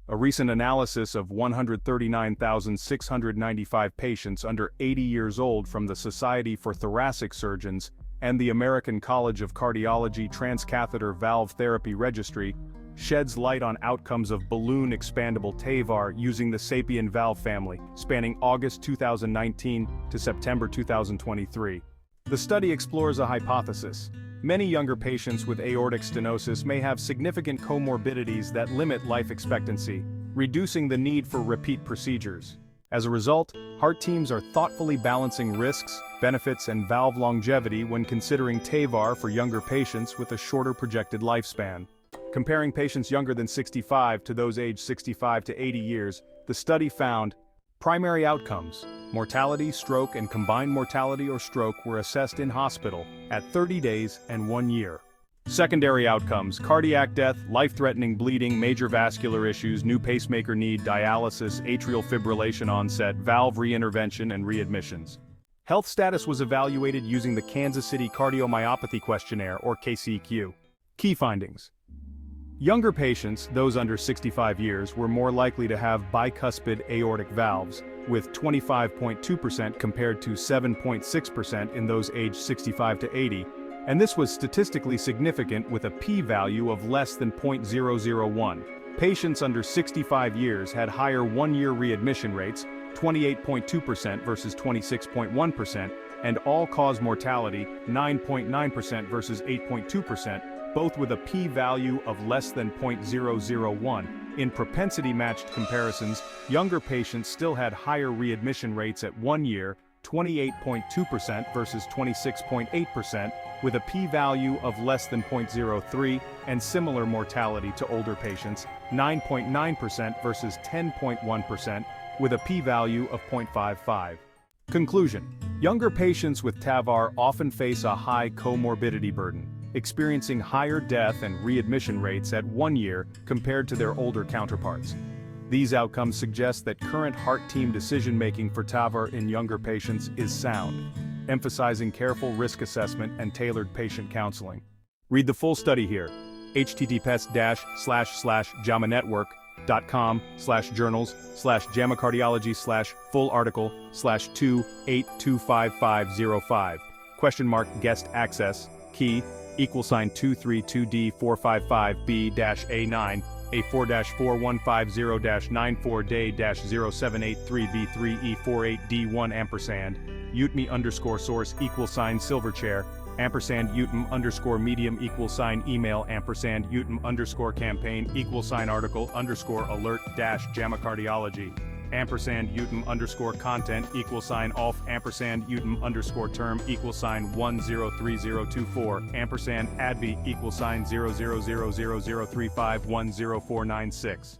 A recent analysis of 139,695 patients under 80 years old from the Society for Thoracic Surgeons and the American College of Cardiology Transcatheter Valve Therapy Registry sheds light on outcomes of balloon-expandable TAVR using the SAPIEN valve family, spanning August 2019 to September 2023. The study explores a hypothesis. Many younger patients with aortic stenosis may have significant comorbidities that limit life expectancy, reducing the need for repeat procedures. As a result, heart teams are thoughtfully balancing risks, benefits, and valve longevity when considering TAVR for younger patients with a shorter projected lifespan. Comparing patients younger than 65 to those aged 65 to 80 years, the study found primary outcomes: mortality, stroke, and combined mortality or stroke were assessed in hospital at 30 days and 1 year. Secondary outcomes: cardiac death, life-threatening bleeding, major vascular issues, new pacemaker need, dialysis, atrial fibrillation onset, valve reintervention, and readmissions. Health status was evaluated using the Kansas City Cardiomyopathy Questionnaire, or KCQ. Key findings: younger patients, those under 65 years, were more likely to have bicuspid aortic valves, with 25.2% compared to 7.6% in those aged 65 to 80, and this was statistically significant with a p-value of less than 0.001. Patients under 65 years had higher one-year readmission rates, 28.2% versus 26.1%, and all-cause mortality, 9.9% versus 8.2%, both with a p-value of less than 0.001. In propensity-matched comparisons, younger patients still had higher readmission rates at 1 year, 28.2% versus 26.8%, with a p-value of less than 0.03, and similar mortality to older patients, 9.9% versus 10.1%, with a p-value of 0.55. Conclusion: younger patients with TAVR often face a high comorbidity burden, experiencing higher death and readmission rates at 1 year compared to their older counterparts. These outcomes suggest that current heart team decision-making for TAVR in younger patients is sound, emphasizing careful risk assessment and tailored patient counseling. Read the full study here: https://jamanetwork.com/journals/JAMA Cardiology/full article/28255505 *guest access key =232D455B-A9 A4-4150-94-day-0783B3E48D1 #UTME_source =Silverchair =UTM_medium =email =UTM_campaign =article _alert JAMA Cardiology =UTM_content =ALF =UTM_term =103024 =ADVI =000035104996